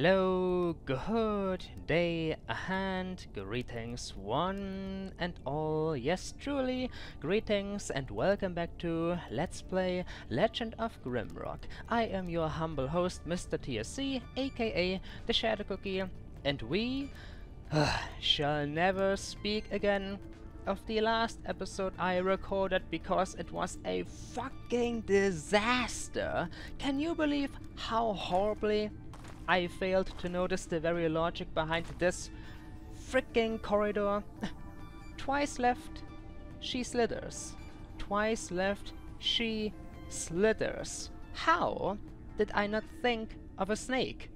Hello, good day, and greetings one and all. Yes, truly, greetings and welcome back to Let's Play Legend of Grimrock. I am your humble host, Mr. TSC, aka TheShadowCookie, and we shall never speak again of the last episode I recorded because it was a fucking disaster. Can you believe how horribly I failed to notice the very logic behind this freaking corridor? Twice left, she slithers. Twice left, she slithers. How did I not think of a snake?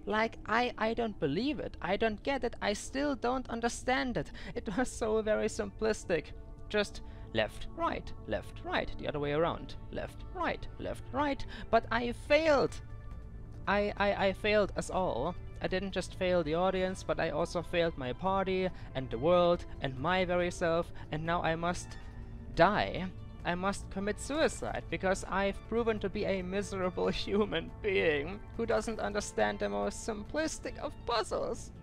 Like, I don't believe it. I don't get it. I still don't understand it. It was so very simplistic. Just left, right, the other way around. Left, right. But I failed. I failed us all. I didn't just fail the audience, but I also failed my party and the world and my very self, and now I must die. I must commit suicide because I've proven to be a miserable human being who doesn't understand the most simplistic of puzzles.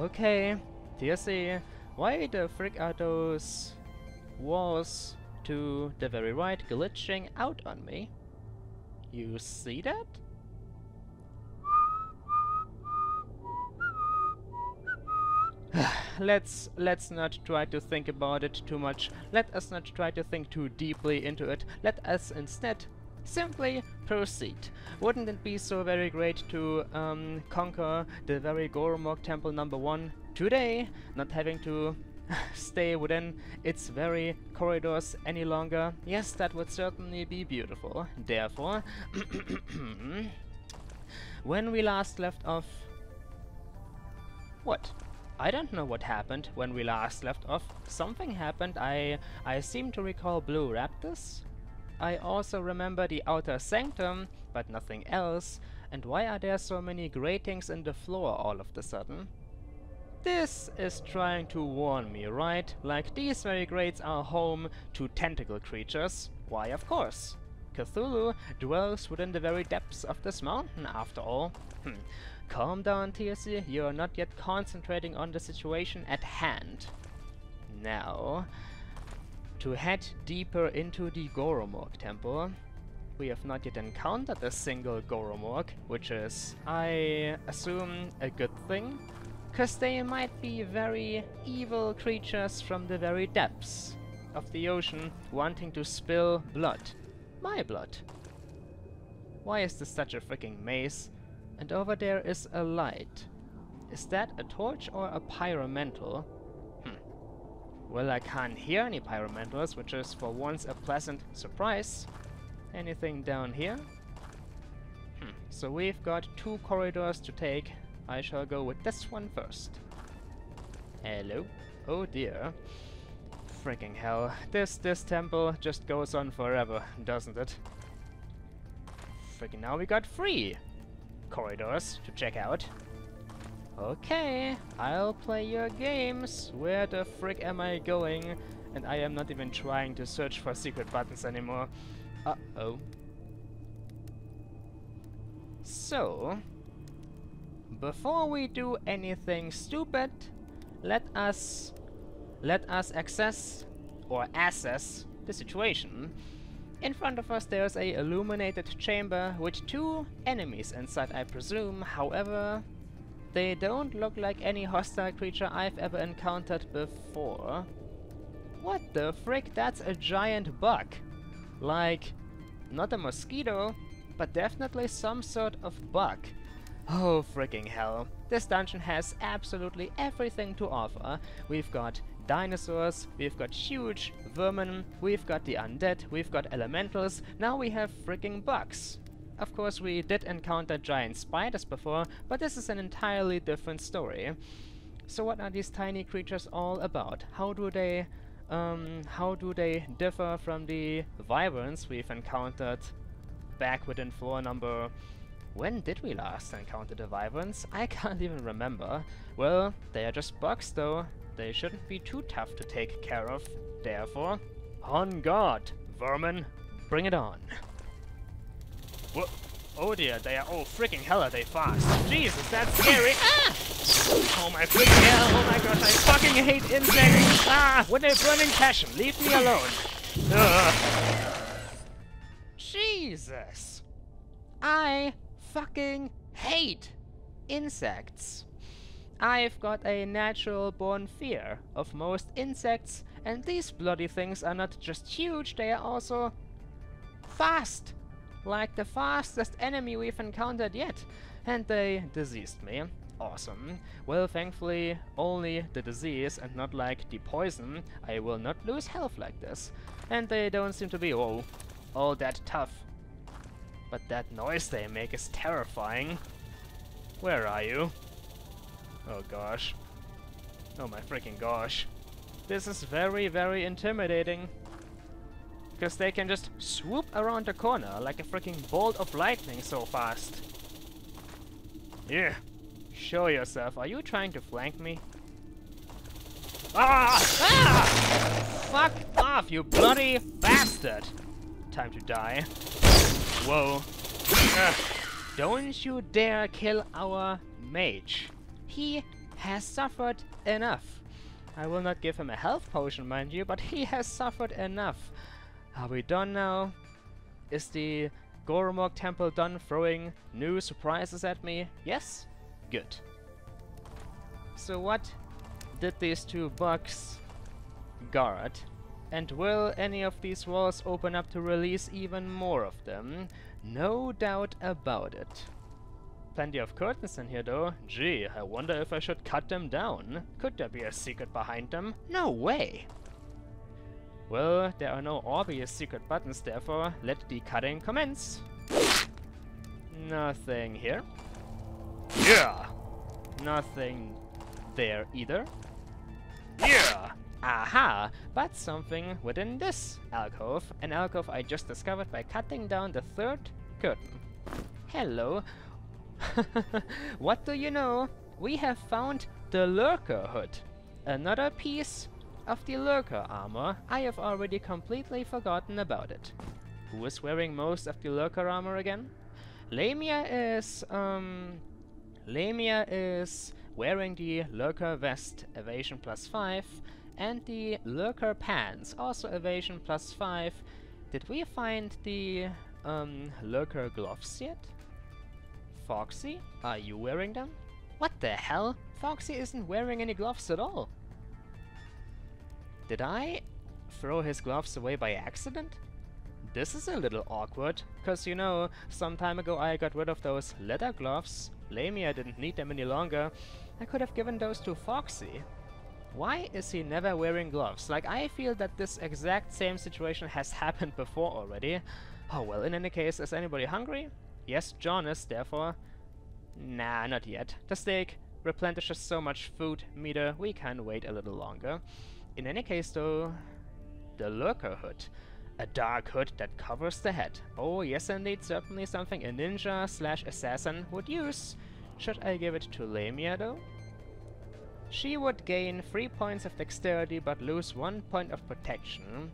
Okay, TSC, why the frick are those walls to the very right glitching out on me? You see that? Let's not try to think about it too much. Let us not try to think too deeply into it. Let us instead simply proceed. Wouldn't it be so very great to conquer the very Goromorg Temple I today, not having to stay within its very corridors any longer? Yes, that would certainly be beautiful. Therefore, when we last left off... What? I don't know what happened when we last left off. Something happened. I seem to recall blue raptors. I also remember the outer sanctum, but nothing else. And why are there so many gratings in the floor all of a sudden? This is trying to warn me, right? Like, these very grates are home to tentacle creatures. Why, of course. Cthulhu dwells within the very depths of this mountain, after all. Calm down, TSC. You are not yet concentrating on the situation at hand. Now, to head deeper into the Goromorg Temple. We have not yet encountered a single Goromorg, which is, I assume, a good thing, because they might be very evil creatures from the very depths of the ocean, wanting to spill blood. My blood. Why is this such a freaking maze? And over there is a light. Is that a torch or a pyromantle? Well, I can't hear any pyromentals, which is for once a pleasant surprise. Anything down here? So we've got two corridors to take. I shall go with this one first. Hello? Oh dear. Freaking hell. This temple just goes on forever, doesn't it? Freaking now we got 3 corridors to check out. Okay, I'll play your games. Where the frick am I going? And I am not even trying to search for secret buttons anymore. Uh-oh. So, before we do anything stupid, let us assess the situation. In front of us there's a illuminated chamber with 2 enemies inside, I presume. However, they don't look like any hostile creature I've ever encountered before. What the frick? That's a giant bug. Like, not a mosquito, but definitely some sort of bug. Oh freaking hell. This dungeon has absolutely everything to offer. We've got dinosaurs, we've got huge vermin, we've got the undead, we've got elementals, now we have freaking bugs. Of course, we did encounter giant spiders before, but this is an entirely different story. So what are these tiny creatures all about? How do they differ from the wyverns we've encountered back within floor number... When did we last encounter the wyverns? I can't even remember. Well, they are just bugs though. They shouldn't be too tough to take care of. Therefore, on guard, vermin! Bring it on! Whoa. Oh dear, they are, oh freaking hell are they fast. Jesus, that's scary. Ah! Oh my freaking hell, oh my gosh, I fucking hate insects. Ah, with a burning passion, leave me alone. Ugh. Jesus. I fucking hate insects. I've got a natural-born fear of most insects, and these bloody things are not just huge, they are also fast. Like the fastest enemy we've encountered yet. And they diseased me. Awesome. Well, thankfully, only the disease and not like the poison. I will not lose health like this. And they don't seem to be, oh, all that tough. But that noise they make is terrifying. Where are you? Oh gosh. Oh my freaking gosh. This is very, very intimidating. Because they can just swoop around the corner like a freaking bolt of lightning so fast. Yeah. Show yourself. Are you trying to flank me? Ah! Ah! Fuck off, you bloody bastard! Time to die. Whoa. Don't you dare kill our mage. He has suffered enough. I will not give him a health potion, mind you, but he has suffered enough. Are we done now? Is the Goromorg Temple done throwing new surprises at me? Yes? Good. So what did these two bugs guard? And will any of these walls open up to release even more of them? No doubt about it. Plenty of curtains in here though. Gee, I wonder if I should cut them down. Could there be a secret behind them? No way! Well, there are no obvious secret buttons, therefore let the cutting commence. Nothing here. Yeah! Nothing there either. Yeah! Aha! But something within this alcove. An alcove I just discovered by cutting down the third curtain. Hello! What do you know? We have found the Lurker Hood. Another piece of the Lurker armor. I have already completely forgotten about it. Who is wearing most of the Lurker armor again? Lamia is wearing the Lurker vest, evasion +5, and the Lurker pants, also evasion +5. Did we find the Lurker gloves yet? Foxy, are you wearing them? What the hell? Foxy isn't wearing any gloves at all. Did I throw his gloves away by accident? This is a little awkward, cause you know, some time ago I got rid of those leather gloves. Lamia didn't need them any longer. I could have given those to Foxy. Why is he never wearing gloves? Like, I feel that this exact same situation has happened before already. Oh well, in any case, is anybody hungry? Yes, John is, therefore... Nah, not yet. The steak replenishes so much food meter, we can wait a little longer. In any case though, the Lurker Hood. A dark hood that covers the head. Oh yes indeed, certainly something a ninja/assassin would use. Should I give it to Lamia though? She would gain 3 points of dexterity but lose 1 point of protection.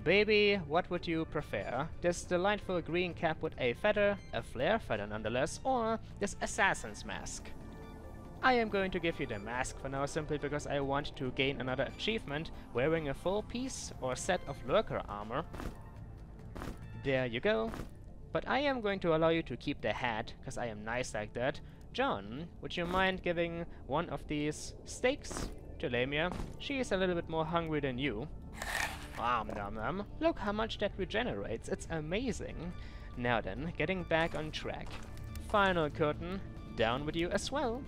Baby, what would you prefer? This delightful green cap with a feather, a flare feather nonetheless, or this assassin's mask? I am going to give you the mask for now simply because I want to gain another achievement wearing a full piece or set of Lurker armor. There you go. But I am going to allow you to keep the hat, because I am nice like that. John, would you mind giving one of these steaks to Lamia? She is a little bit more hungry than you. Nom nom. Look how much that regenerates, it's amazing. Now then, getting back on track. Final curtain, down with you as well.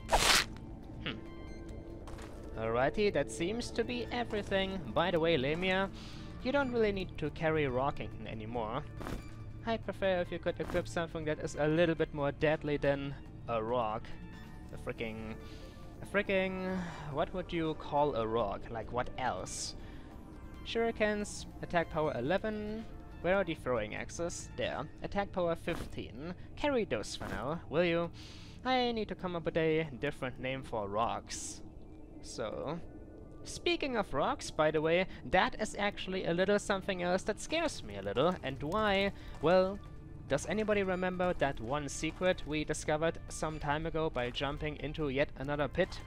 Alrighty, that seems to be everything. By the way, Lamia, you don't really need to carry Rockington anymore. I prefer if you could equip something that is a little bit more deadly than a rock. A freaking... what would you call a rock? Like what else? Shurikens, attack power 11. Where are the throwing axes? There. Attack power 15. Carry those for now, will you? I need to come up with a different name for rocks. So... Speaking of rocks, by the way, that is actually a little something else that scares me a little. And why? Well, Does anybody remember that one secret we discovered some time ago by jumping into yet another pit?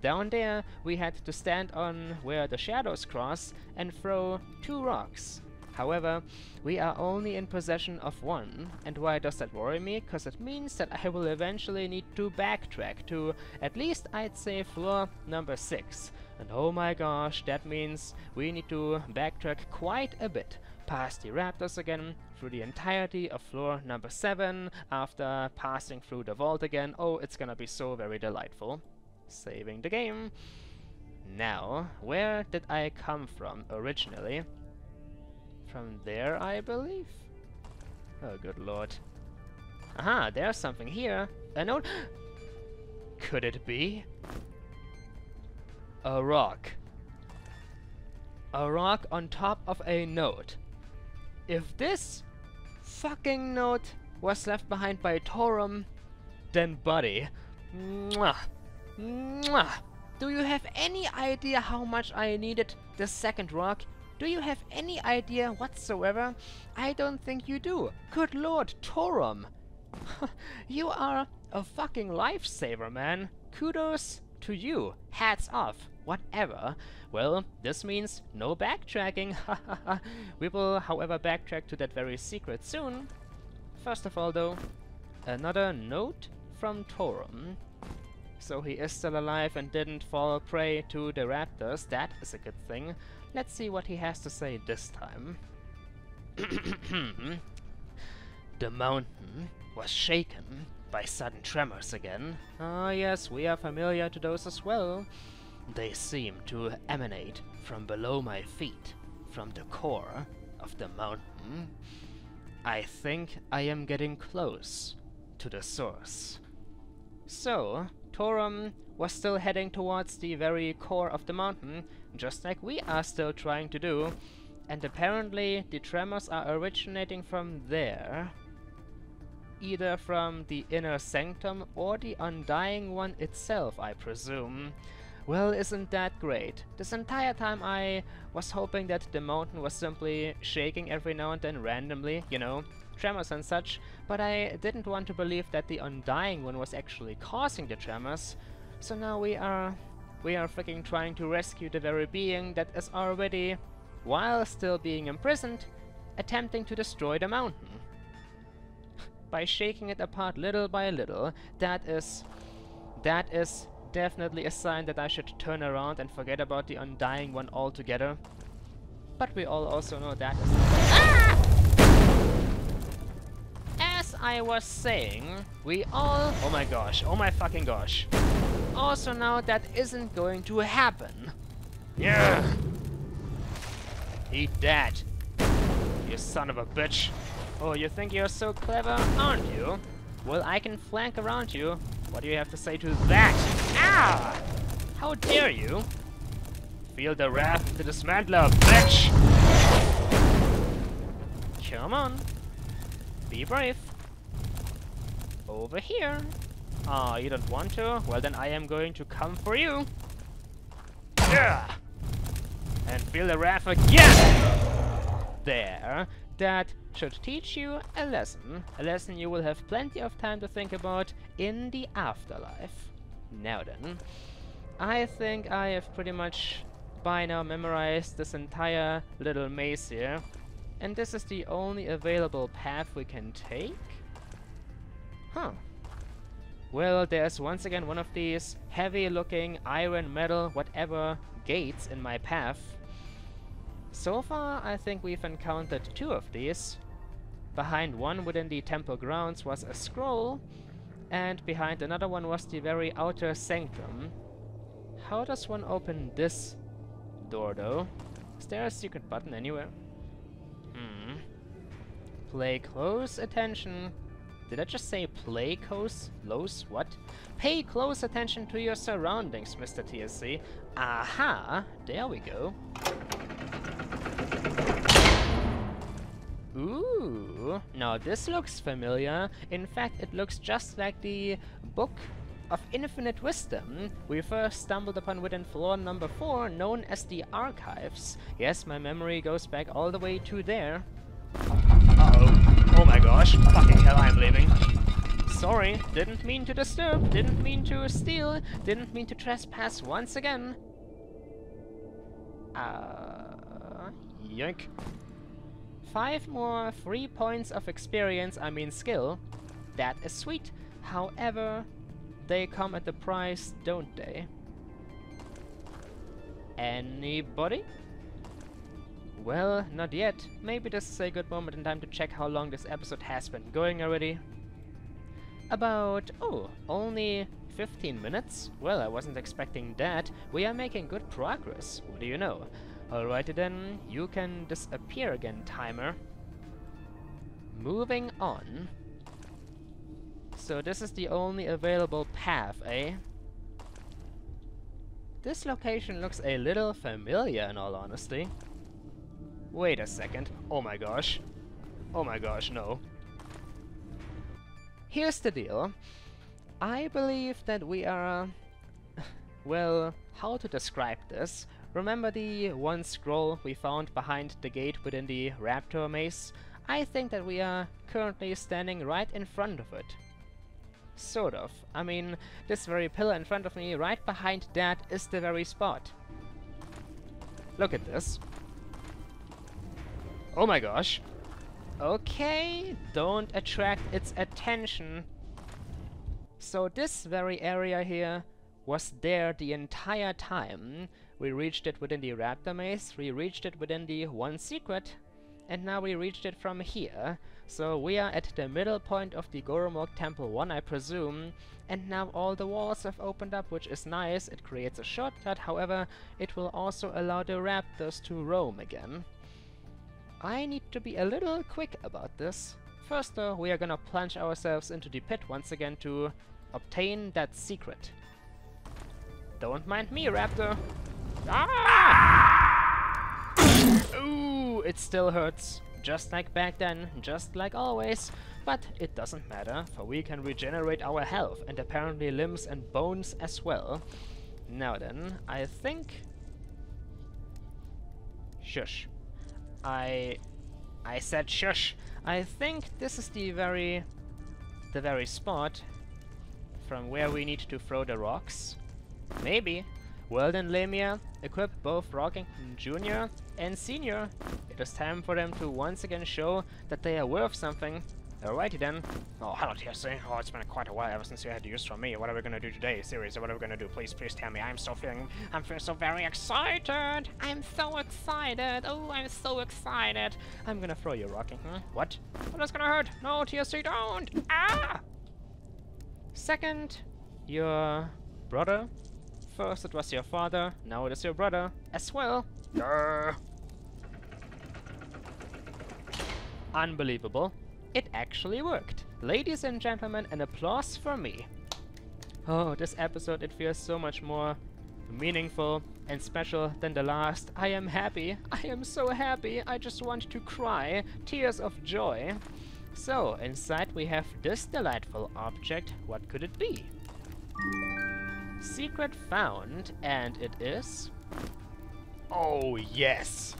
Down there, we had to stand on where the shadows cross and throw 2 rocks. However, we are only in possession of 1. And why does that worry me? Because it means that I will eventually need to backtrack to at least, I'd say, floor number 6. And oh my gosh, that means we need to backtrack quite a bit. Past the raptors again, through the entirety of floor number 7, after passing through the vault again. Oh, it's gonna be so very delightful. Saving the game. Now, where did I come from originally? From there, I believe? Oh, good lord. Aha, there's something here. A note. Could it be? A rock. A rock on top of a note. If this fucking note was left behind by Torum, then buddy, mwah, mwah. Do you have any idea how much I needed the second rock? Do you have any idea whatsoever? I don't think you do. Good lord, Torum. You are a fucking lifesaver, man. Kudos to you. Hats off. Whatever. Well, this means no backtracking. We will, however, backtrack to that very secret soon. First of all, though, another note from Torum. So he is still alive and didn't fall prey to the raptors. That is a good thing. Let's see what he has to say this time. The mountain was shaken by sudden tremors again. Ah yes, we are familiar to those as well. They seem to emanate from below my feet, from the core of the mountain. I think I am getting close to the source. So, Torum was still heading towards the very core of the mountain, just like we are still trying to do, and apparently the tremors are originating from there. Either from the inner sanctum or the Undying One itself, I presume. Well, isn't that great? This entire time I was hoping that the mountain was simply shaking every now and then randomly, you know, tremors and such, but I didn't want to believe that the Undying One was actually causing the tremors. So now we are freaking trying to rescue the very being that is already, while still being imprisoned, attempting to destroy the mountain. By shaking it apart little by little, that is definitely a sign that I should turn around and forget about the Undying One altogether. But we all also know that is... Ah! As I was saying, we all... Oh my gosh, oh my fucking gosh. Also now that isn't going to happen. Yeah. Eat that, you son of a bitch. Oh, you think you're so clever, aren't you? Well, I can flank around you. What do you have to say to that? Ah! How dare you? Feel the wrath of the dismantler, bitch! Come on. Be brave. Over here. Ah, you don't want to? Well, then I am going to come for you. Yeah! And feel the wrath again! There. That should teach you a lesson you will have plenty of time to think about in the afterlife. Now then, I think I have pretty much by now memorized this entire little maze here, and this is the only available path we can take? Huh. Well, there's once again one of these heavy-looking iron, metal, whatever gates in my path. So far, I think we've encountered 2 of these. Behind one within the temple grounds was a scroll, and behind another one was the very outer sanctum. How does one open this door, though? Is there a secret button anywhere? Play close attention. Did I just say play close? What? Pay close attention to your surroundings, Mr. TSC. Aha! There we go. Ooh, now this looks familiar. In fact, it looks just like the Book of Infinite Wisdom we first stumbled upon within floor number 4, known as the Archives. Yes, my memory goes back all the way to there. Uh-oh. Oh my my gosh. Fucking hell, I'm leaving. Sorry, didn't mean to disturb, didn't mean to steal, didn't mean to trespass once again. Yoink. 5 more free points of experience, I mean skill. That is sweet. However, they come at the price, don't they? Anybody? Well, not yet. Maybe this is a good moment in time to check how long this episode has been going already. About, oh, only 15 minutes? Well, I wasn't expecting that. We are making good progress. What do you know? Alrighty then, you can disappear again, timer. Moving on. So this is the only available path, eh? This location looks a little familiar in all honesty. Wait a second. Oh my gosh. Oh my gosh, no. Here's the deal. I believe that we are... well, how to describe this? Remember the one scroll we found behind the gate within the raptor maze? I think that we are currently standing right in front of it. Sort of. I mean, this very pillar in front of me, right behind that, is the very spot. Look at this. Oh my gosh. Okay, don't attract its attention. So this very area here was there the entire time. We reached it within the raptor maze, we reached it within the one secret, and now we reached it from here. So we are at the middle point of the Goromorg Temple I, I presume, and now all the walls have opened up, which is nice. It creates a shortcut, however, it will also allow the raptors to roam again. I need to be a little quick about this. First though, we are gonna plunge ourselves into the pit once again to obtain that secret. Don't mind me, raptor! Ah! Ooh, it still hurts. Just like back then, just like always. But it doesn't matter, for we can regenerate our health, and apparently limbs and bones as well. Now then, I think... Shush. I said shush. I think this is the very spot from where we need to throw the rocks. Maybe. Well then, Lemia, equip both Rockington Jr. and Senior. It is time for them to once again show that they are worth something. Alrighty then. Oh, hello TSC. Oh, it's been quite a while ever since you had to use for me. What are we gonna do today? Seriously, what are we gonna do? Please tell me. I'm feeling so very excited. I'm so excited. Oh, I'm so excited. I'm gonna throw you, Rockington. What? Oh, that's gonna hurt. No, TSC, don't. Ah! Second, your brother. First it was your father, now it is your brother as well. Unbelievable. It actually worked. Ladies and gentlemen, an applause for me. Oh, this episode, it feels so much more meaningful and special than the last. I am happy. I am so happy. I just want to cry. Tears of joy. So, inside we have this delightful object. What could it be? Secret found, and it is... Oh yes!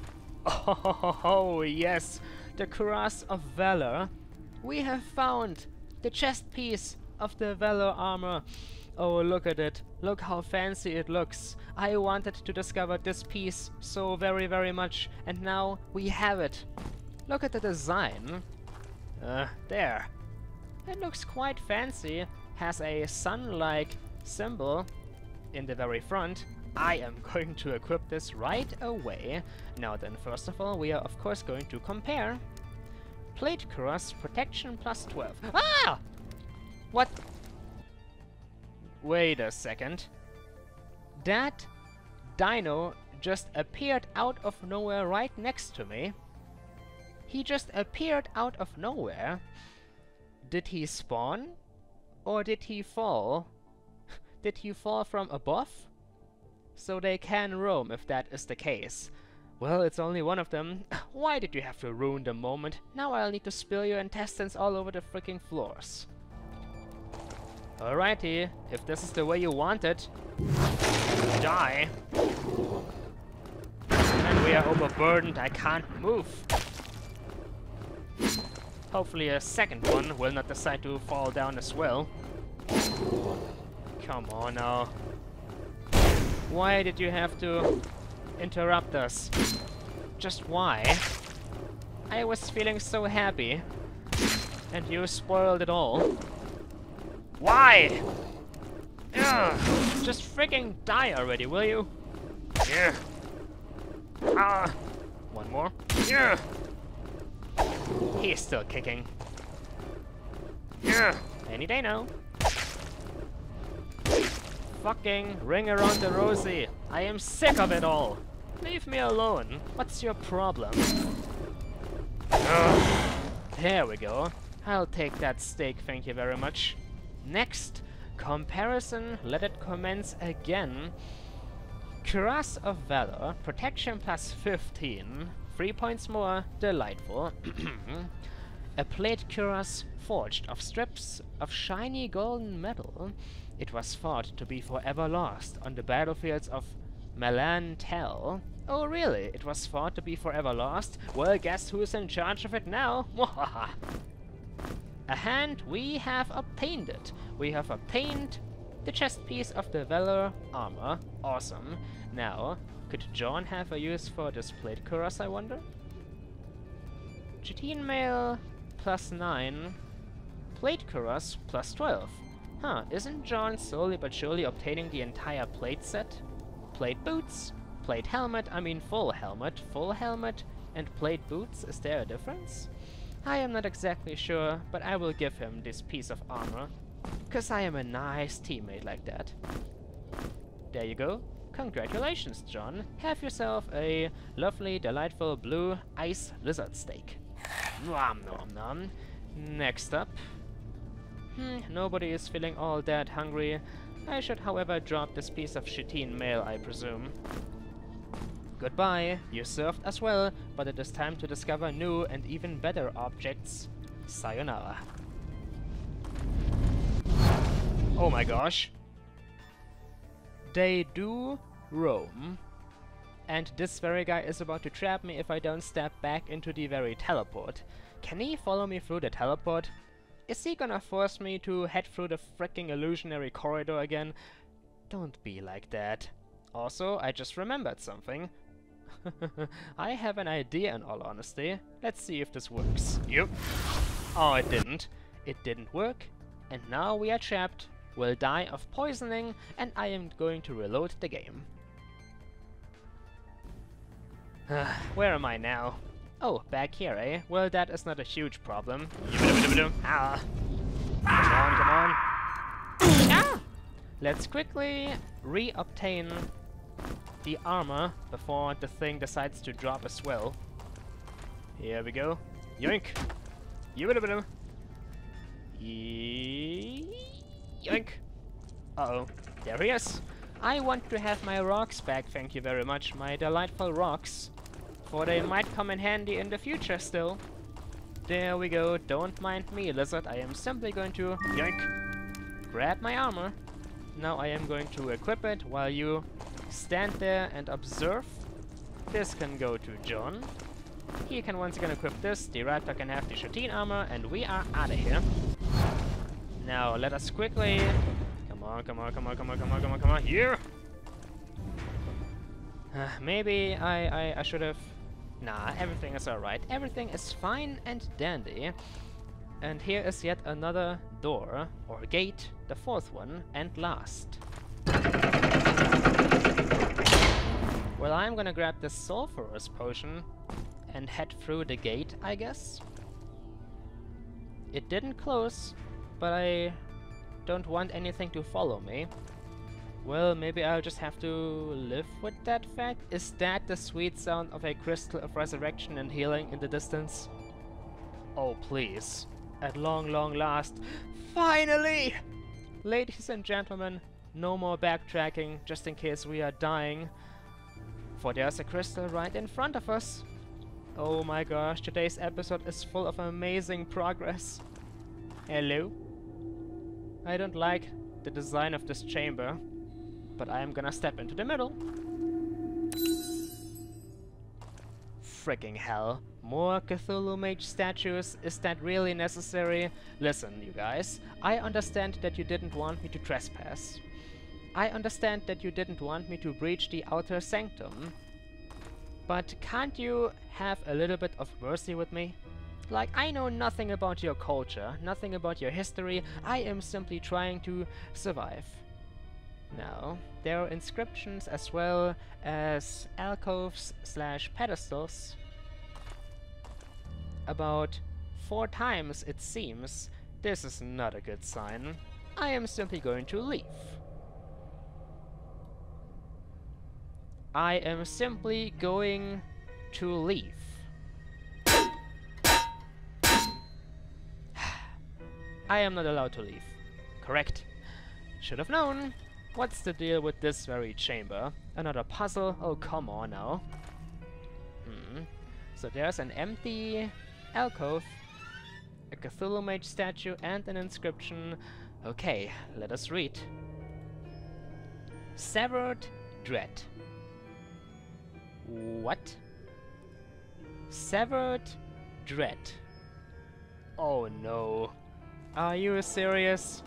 Oh yes! The Cross of Valor! We have found the chest piece of the Valor armor! Oh, look at it! Look how fancy it looks! I wanted to discover this piece so very much, and now we have it! Look at the design! There! It looks quite fancy, has a sun-like symbol in the very front. I am going to equip this right away. Now then, first of all, we are of course going to compare. Plate cross, protection plus 12. Ah! What? Wait a second. That dino just appeared out of nowhere right next to me. He just appeared out of nowhere. Did he spawn? Or did he fall? Did he fall from above? So they can roam if that is the case. Well, it's only one of them. Why did you have to ruin the moment? Now I'll need to spill your intestines all over the freaking floors. Alrighty, if this is the way you want it, die. And we are overburdened, I can't move. Hopefully a second one will not decide to fall down as well. Come on now. Why did you have to interrupt us? Just why? I was feeling so happy, and you spoiled it all. Why? Ugh. Just freaking die already, will you? Yeah. One more. Yeah. He's still kicking. Yeah. Any day now. Fucking ring around the rosy. I am sick of it all. Leave me alone. What's your problem? There we go. I'll take that steak, thank you very much. Next, comparison. Let it commence again. Cuirass of Valor, protection plus 15, 3 points more, delightful. A plate cuirass forged of strips of shiny golden metal. It was thought to be forever lost on the battlefields of Melantel. Oh really? It was thought to be forever lost? Well, guess who's in charge of it now? A hand, we have obtained it. We have obtained the chest piece of the Valor armor. Awesome. Now, could John have a use for this plate cuirass, I wonder? Chitin mail plus 9. Plate cuirass plus 12. Huh, isn't John slowly but surely obtaining the entire plate set? Plate boots, plate helmet, I mean full helmet, and plate boots, is there a difference? I am not exactly sure, but I will give him this piece of armor, 'cause I am a nice teammate like that. There you go. Congratulations, John. Have yourself a lovely, delightful blue ice lizard steak. Nom nom nom. Next up. Nobody is feeling all that hungry. I should, however, drop this piece of chitin mail, I presume. Goodbye. You served as well, but it is time to discover new and even better objects. Sayonara. Oh my gosh. They do roam. And this very guy is about to trap me if I don't step back into the very teleport. Can he follow me through the teleport? Is he gonna force me to head through the fricking illusionary corridor again? Don't be like that. Also, I just remembered something. I have an idea, in all honesty. Let's see if this works. Yep. Oh, it didn't. It didn't work. And now we are trapped. We'll die of poisoning, and I am going to reload the game. Where am I now? Oh, back here, eh? Well, that is not a huge problem. Ah. Come on. Ah! Let's quickly re-obtain the armor before the thing decides to drop as well. Here we go. Yoink! Yoink! Uh-oh. There he is! I want to have my rocks back, thank you very much. My delightful rocks. For they might come in handy in the future still. There we go. Don't mind me, lizard. I am simply going to, yoink, grab my armor. Now I am going to equip it while you stand there and observe. This can go to John. He can once again equip this. The raptor can have the chitin armor, and we are out of here. Now let us quickly... Come on. Here! Maybe I should have... Nah, everything is alright. Everything is fine and dandy. And here is yet another door, or gate, the fourth one, and last. Well, I'm gonna grab this sulfurous potion and head through the gate, I guess. It didn't close, but I don't want anything to follow me. Well, maybe I'll just have to live with that fact. Is that the sweet sound of a crystal of resurrection and healing in the distance? Oh, please. At long last. Finally! Ladies and gentlemen, no more backtracking, just in case we are dying. For there's a crystal right in front of us. Oh my gosh, today's episode is full of amazing progress. Hello? I don't like the design of this chamber, but I am gonna step into the middle. freaking hell. More Cthulhu Mage statues? Is that really necessary? Listen, you guys, I understand that you didn't want me to trespass. I understand that you didn't want me to breach the outer sanctum. But can't you have a little bit of mercy with me? Like, I know nothing about your culture, nothing about your history, I am simply trying to survive. Now, there are inscriptions as well as alcoves / pedestals. About 4 times, it seems. This is not a good sign. I am simply going to leave. I am simply going to leave. I am not allowed to leave. Correct. Should have known. What's the deal with this very chamber? Another puzzle? Oh, come on now. So there's an empty alcove, a Cthulhu Mage statue, and an inscription. Okay, let us read. Severed Dread. What? Severed Dread. Oh no. Are you serious?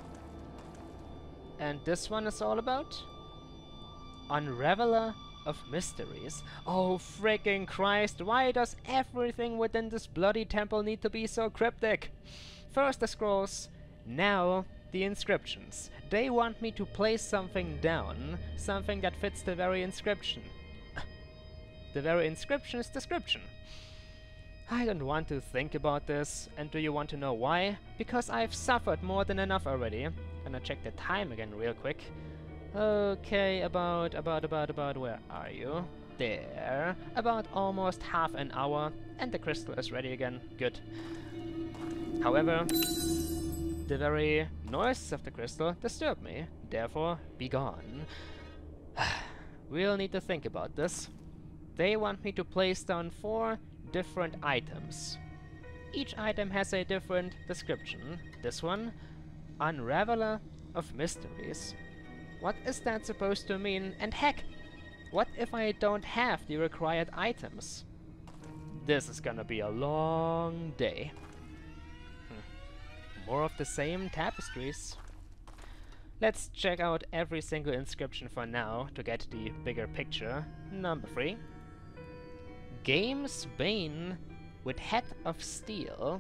And this one is all about? Unraveler of Mysteries. Oh freaking Christ, why does everything within this bloody temple need to be so cryptic? First the scrolls, now the inscriptions. They want me to place something down, something that fits the very inscription. The very inscription's description. I don't want to think about this, and do you want to know why? Because I've suffered more than enough already. Gonna check the time again real quick. Okay, about where are you? There. About almost half an hour, and the crystal is ready again. Good. However, the very noise of the crystal disturbed me. Therefore, be gone. We'll need to think about this. They want me to place down 4 different items. Each item has a different description. This one, Unraveler of Mysteries. What is that supposed to mean? And heck, what if I don't have the required items? This is gonna be a long day. More of the same tapestries. Let's check out every single inscription for now to get the bigger picture. Number 3. Game's Bane with Head of Steel.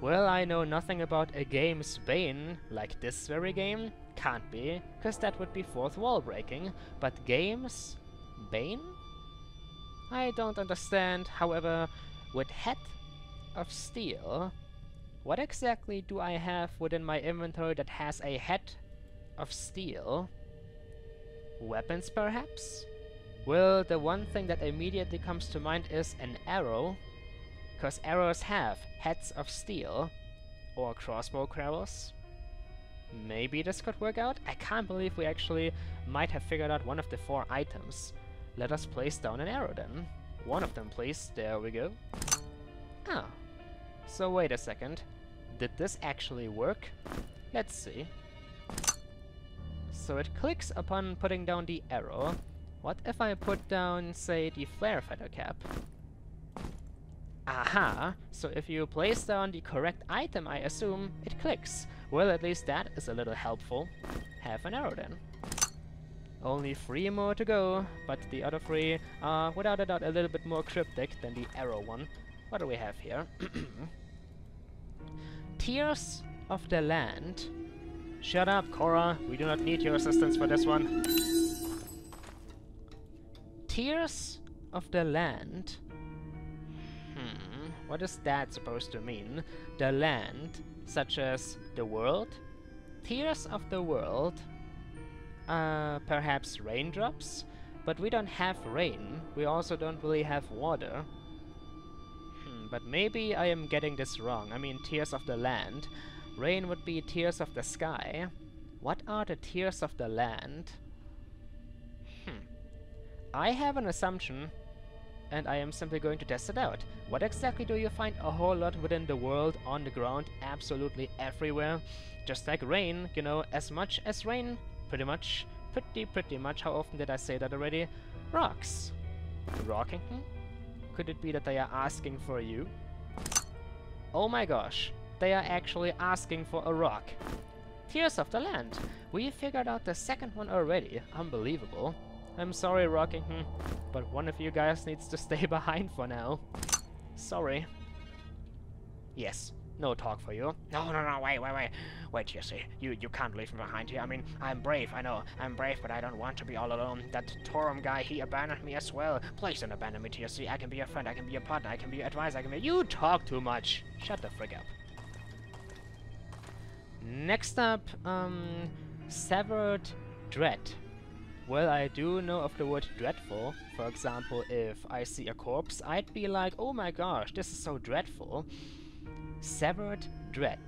Well, I know nothing about a Game's Bane, like this very game. Can't be, cause that would be 4th wall breaking. But Game's Bane? I don't understand. However, with Head of Steel, what exactly do I have within my inventory that has a Head of Steel? Weapons, perhaps? Well, the one thing that immediately comes to mind is an arrow, cause arrows have heads of steel, or crossbow barrels. Maybe this could work out? I can't believe we actually might have figured out one of the 4 items. Let us place down an arrow then. One of them, please. There we go. Ah. So wait a second. Did this actually work? Let's see. So it clicks upon putting down the arrow. What if I put down, say, the flare feather cap? Aha! So if you place down the correct item, I assume, it clicks. Well, at least that is a little helpful. Have an arrow then. Only 3 more to go, but the other 3 are, without a doubt, a little bit more cryptic than the arrow one. What do we have here? Tears of the Land. Shut up, Cora. We do not need your assistance for this one. Tears of the Land. What is that supposed to mean? The land, such as the world? Tears of the world? Perhaps raindrops? But we don't have rain. We also don't really have water. But maybe I am getting this wrong. I mean, tears of the land. Rain would be tears of the sky. What are the tears of the land? I have an assumption, and I am simply going to test it out. What exactly do you find a whole lot within the world, on the ground, absolutely everywhere? Just like rain, you know, as much as rain, pretty much. Pretty much. How often did I say that already? Rocks. Rocking? Could it be that they are asking for you? Oh my gosh, they are actually asking for a rock. Tears of the Land. We figured out the second one already. Unbelievable. I'm sorry, Rockington, but one of you guys needs to stay behind for now. Sorry. Yes. No talk for you. No, wait, Jesse. You can't leave me behind here. I mean, I'm brave, I know. I'm brave, but I don't want to be all alone. That Torum guy, he abandoned me as well. Please don't abandon me, Jesse. I can be your friend, I can be your partner, I can be your advisor, I can be... You talk too much. Shut the frick up. Next up, Severed Dread. Well, I do know of the word dreadful. For example, if I see a corpse, I'd be like, oh my gosh, this is so dreadful. Severed Dread.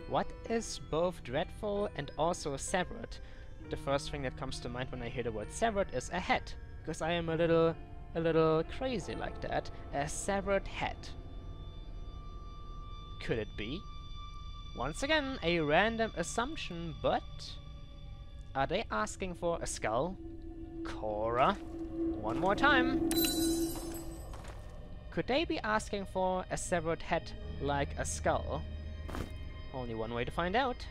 What is both dreadful and also severed? The first thing that comes to mind when I hear the word severed is a head, because I am a little crazy like that. A severed head. Could it be? Once again, a random assumption, but are they asking for a skull? Cora, one more time. Could they be asking for a severed head like a skull? Only one way to find out.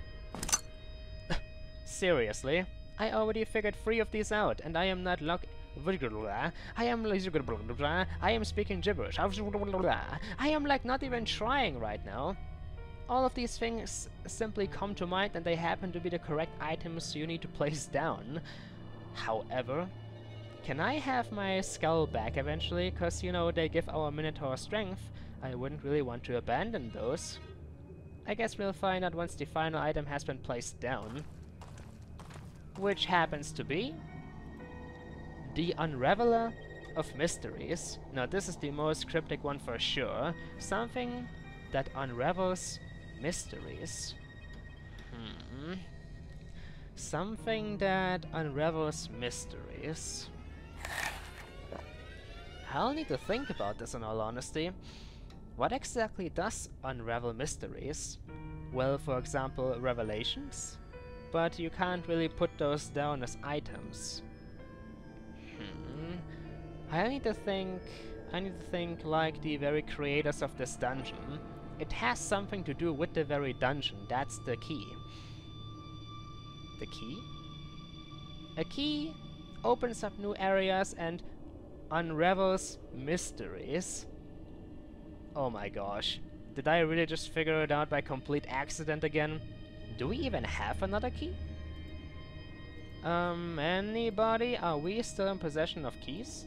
Seriously? I already figured 3 of these out, and I am not I am speaking gibberish. I am like not even trying right now. All of these things simply come to mind, and they happen to be the correct items you need to place down. However, can I have my skull back eventually? Cause, you know, they give our Minotaur strength. I wouldn't really want to abandon those. I guess we'll find out once the final item has been placed down. Which happens to be... the Unraveler of Mysteries. Now this is the most cryptic one for sure. Something that unravels mysteries. Something that unravels mysteries. I'll need to think about this in all honesty. What exactly does unravel mysteries? Well, for example, revelations? But you can't really put those down as items. I need to think like the very creators of this dungeon. It has something to do with the very dungeon, that's the key. The key? A key opens up new areas and unravels mysteries. Oh my gosh. Did I really just figure it out by complete accident again? Do we even have another key? Anybody? Are we still in possession of keys?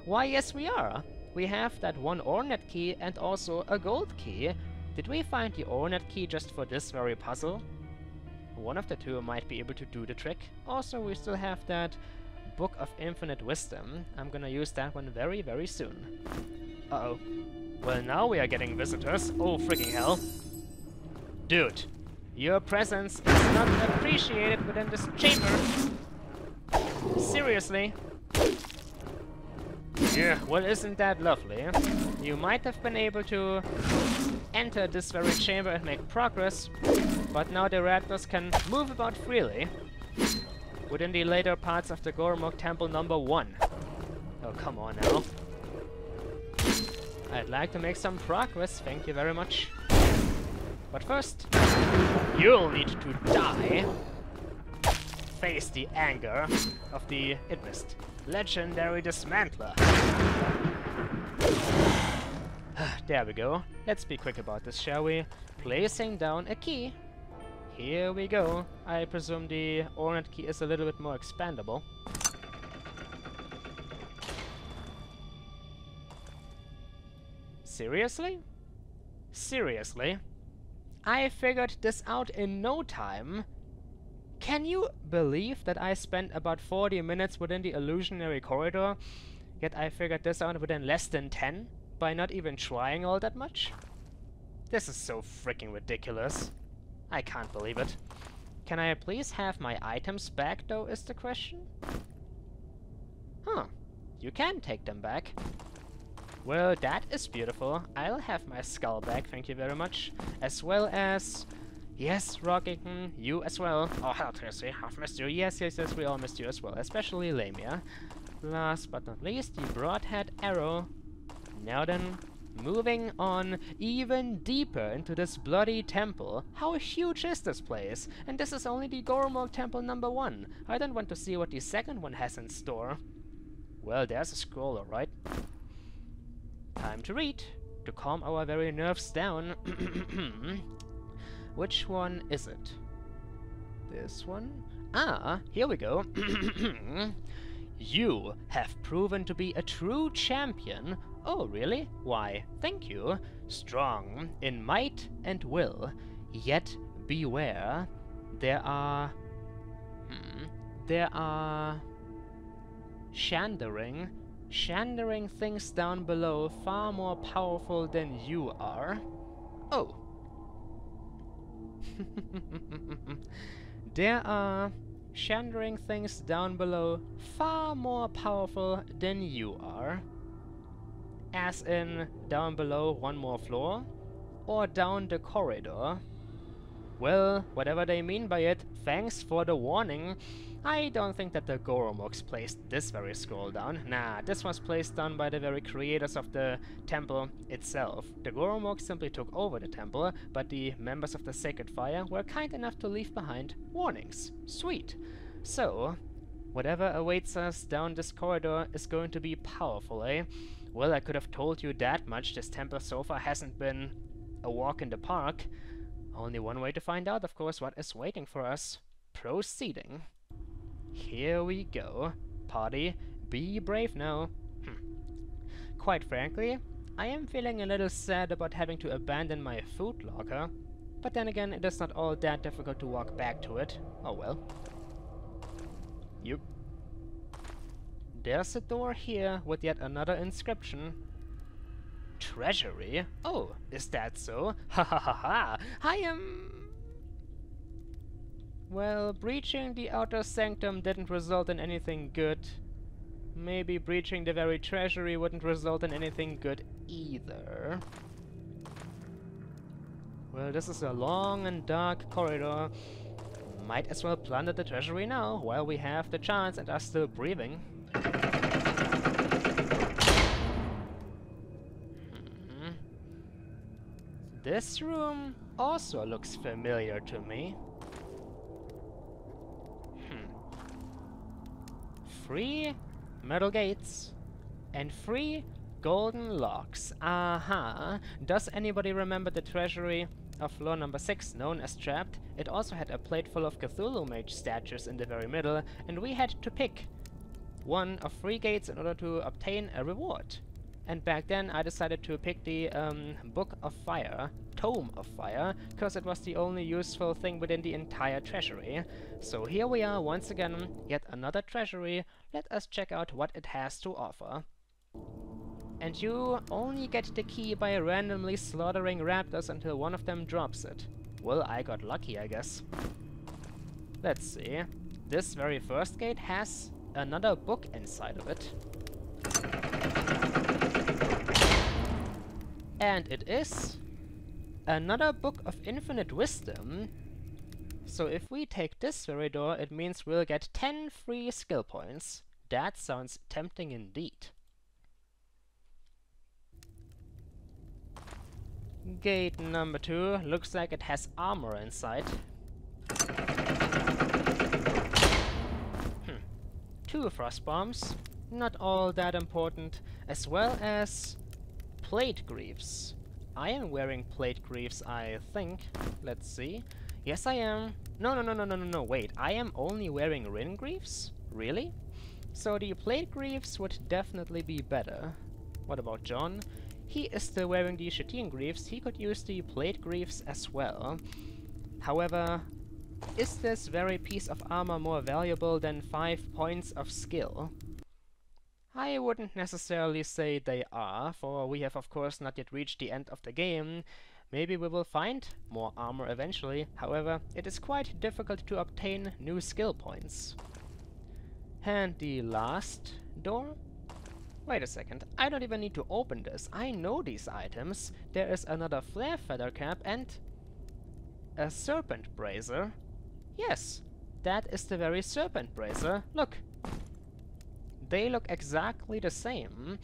Why, yes we are! We have that one Ornate key and also a gold key. Did we find the Ornate key just for this very puzzle? One of the two might be able to do the trick. Also, we still have that Book of Infinite Wisdom. I'm gonna use that one very, very soon. Uh-oh. Well, now we are getting visitors. Oh, freaking hell. Dude, your presence is not appreciated within this chamber. Seriously? Yeah, well, isn't that lovely? You might have been able to enter this very chamber and make progress, but now the raptors can move about freely within the later parts of the Goromorg Temple I. Oh, come on now. I'd like to make some progress, thank you very much. But first, you'll need to die. Face the anger of the Idmist. Legendary Dismantler. There we go. Let's be quick about this, shall we? Placing down a key. Here we go. I presume the Ornate key is a little bit more expandable. Seriously? Seriously? I figured this out in no time. Can you believe that I spent about 40 minutes within the illusionary corridor, yet I figured this out within less than 10, by not even trying all that much? This is so freaking ridiculous. I can't believe it. Can I please have my items back, though, is the question? Huh. You can take them back. Well, that is beautiful. I'll have my skull back, thank you very much. As well as Yes, Rocky, you as well. Oh, hello, Tracy. I've missed you. Yes, yes, yes, we all missed you as well, especially Lamia. Last but not least, the Broadhead Arrow. Now then, moving on even deeper into this bloody temple. How huge is this place? And this is only the Goromorg Temple #1. I don't want to see what the second one has in store. Well, there's a scroll, alright. Time to read, to calm our very nerves down. Which one is it? This one? Ah, here we go. You have proven to be a true champion. Oh, really? Why, thank you. Strong in might and will. Yet beware, there are shandering things down below far more powerful than you are. Oh. There are shandering things down below far more powerful than you are. As in, down below one more floor? Or down the corridor? Well, whatever they mean by it, thanks for the warning. I don't think that the Goromorgs placed this very scroll down. Nah, this was placed down by the very creators of the temple itself. The Goromorgs simply took over the temple, but the members of the Sacred Fire were kind enough to leave behind warnings. Sweet. So, whatever awaits us down this corridor is going to be powerful, eh? Well, I could have told you that much. This temple so far hasn't been a walk in the park. Only one way to find out, of course, what is waiting for us. Proceeding. Here we go. Party, be brave now. Quite frankly, I am feeling a little sad about having to abandon my food locker. But then again, it is not all that difficult to walk back to it. Oh well. Yup. There's a door here with yet another inscription. Treasury? Oh, is that so? Ha ha ha ha! I am... Well, breaching the outer sanctum didn't result in anything good. Maybe breaching the very treasury wouldn't result in anything good either. Well, this is a long and dark corridor. Might as well plunder the treasury now, while we have the chance and are still breathing. This room also looks familiar to me. 3 metal gates and 3 golden locks. Aha! Does anybody remember the treasury of floor number 6, known as Trapped? It also had a plate full of Cthulhu Mage statues in the very middle, and we had to pick one of 3 gates in order to obtain a reward. And back then I decided to pick the Book of Fire, Tome of Fire, because it was the only useful thing within the entire treasury. So here we are once again, yet another treasury. Let us check out what it has to offer. And you only get the key by randomly slaughtering raptors until one of them drops it. Well, I got lucky, I guess. Let's see. This very first gate has another book inside of it. And it is another Book of Infinite Wisdom. So if we take this very door, it means we'll get 10 free skill points. That sounds tempting indeed. Gate number 2 looks like it has armor inside. 2 frost bombs, not all that important, as well as plate greaves. I am wearing plate greaves, I think. Let's see. Yes, I am. No, wait. I am only wearing rin greaves? Really? So the plate greaves would definitely be better. What about John? He is still wearing the chitin greaves. He could use the plate greaves as well. However, is this very piece of armor more valuable than 5 points of skill? I wouldn't necessarily say they are, for we have of course not yet reached the end of the game. Maybe we will find more armor eventually. However, it is quite difficult to obtain new skill points. And the last door? Wait a second, I don't even need to open this. I know these items. There is another flare feather cap and... A serpent brazier? Yes, that is the very serpent brazier. Look! They look exactly the same.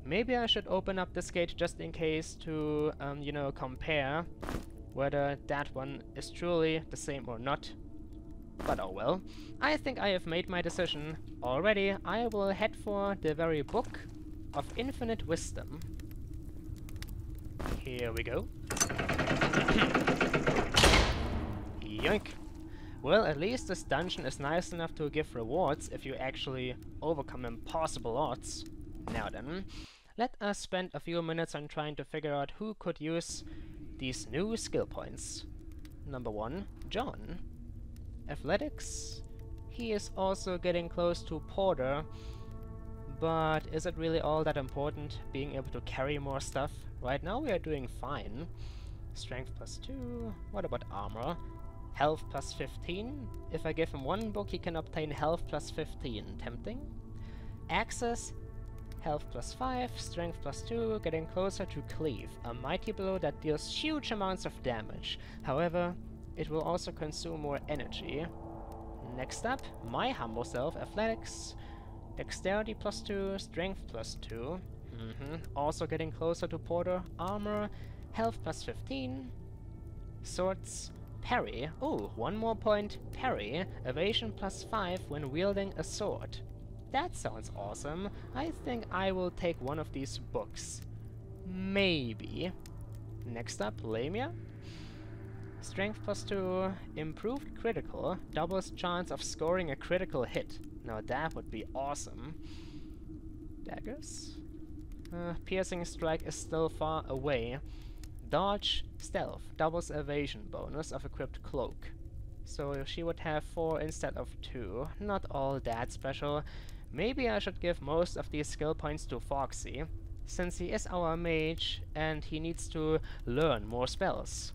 Maybe I should open up this gate just in case to, you know, compare whether that one is truly the same or not. But oh well. I think I have made my decision already. I will head for the very Book of Infinite Wisdom. Here we go. Yoink! Well, at least this dungeon is nice enough to give rewards if you actually overcome impossible odds. Now then, let us spend a few minutes on trying to figure out who could use these new skill points. Number 1, John. Athletics. He is also getting close to Porter, but is it really all that important, being able to carry more stuff? Right now we are doing fine. Strength +2. What about armor? Health +15. If I give him one book, he can obtain health +15. Tempting. Access. Health +5, strength +2, getting closer to Cleave, a mighty blow that deals huge amounts of damage. However, it will also consume more energy. Next up, my humble self, Athletics. Dexterity +2, strength +2. Also getting closer to Porter. Armor, health +15. Swords, parry. Oh, one more point, parry. Evasion +5 when wielding a sword. That sounds awesome. I think I will take one of these books. Maybe. Next up, Lamia. Strength +2, improved critical, doubles chance of scoring a critical hit. Now that would be awesome. Daggers. Piercing strike is still far away. Dodge, stealth, doubles evasion bonus of equipped cloak. So she would have 4 instead of 2. Not all that special. Maybe I should give most of these skill points to Foxy, since he is our mage and he needs to learn more spells.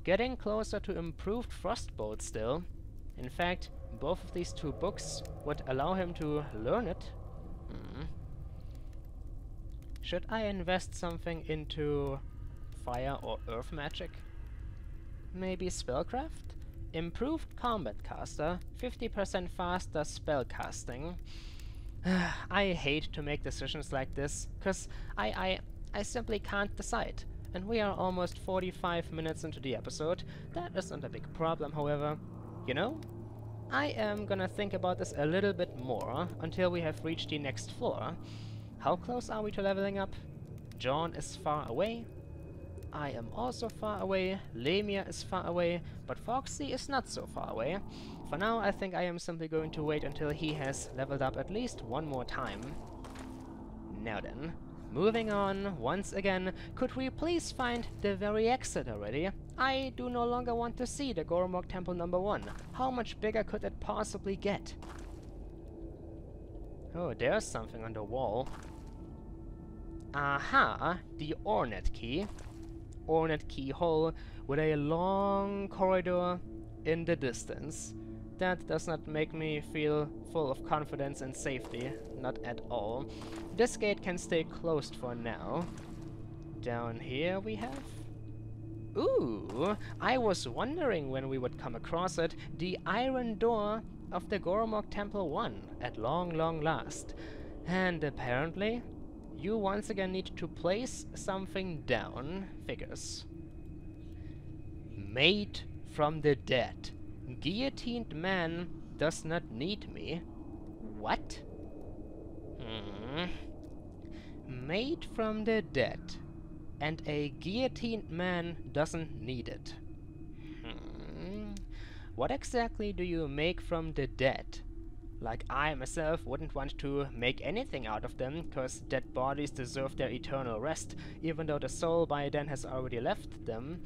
Getting closer to improved Frostbolt still. In fact, both of these 2 books would allow him to learn it. Should I invest something into fire or earth magic? Maybe spellcraft? Improved combat caster, 50% faster spell casting. I hate to make decisions like this, cause I simply can't decide. And we are almost 45 minutes into the episode. That isn't a big problem, however. You know, I am gonna think about this a little bit more until we have reached the next floor. How close are we to leveling up? John is far away. I am also far away. Lamia is far away. But Foxy is not so far away. For now, I think I am simply going to wait until he has leveled up at least one more time. Now then. Moving on, once again, could we please find the very exit already? I do no longer want to see the Goromorg Temple I. How much bigger could it possibly get? Oh, there's something on the wall. Aha! The Ornate Key. Ornate keyhole with a long corridor in the distance. That does not make me feel full of confidence and safety. Not at all. This gate can stay closed for now. Down here we have... Ooh! I was wondering when we would come across it. The iron door of the Goromorg Temple I, at long, long last. And apparently, you once again need to place something down. Figures. Made from the dead. Guillotined man does not need me. What? Made from the dead. And a guillotined man doesn't need it. What exactly do you make from the dead? Like, I myself wouldn't want to make anything out of them, cause dead bodies deserve their eternal rest, even though the soul by then has already left them.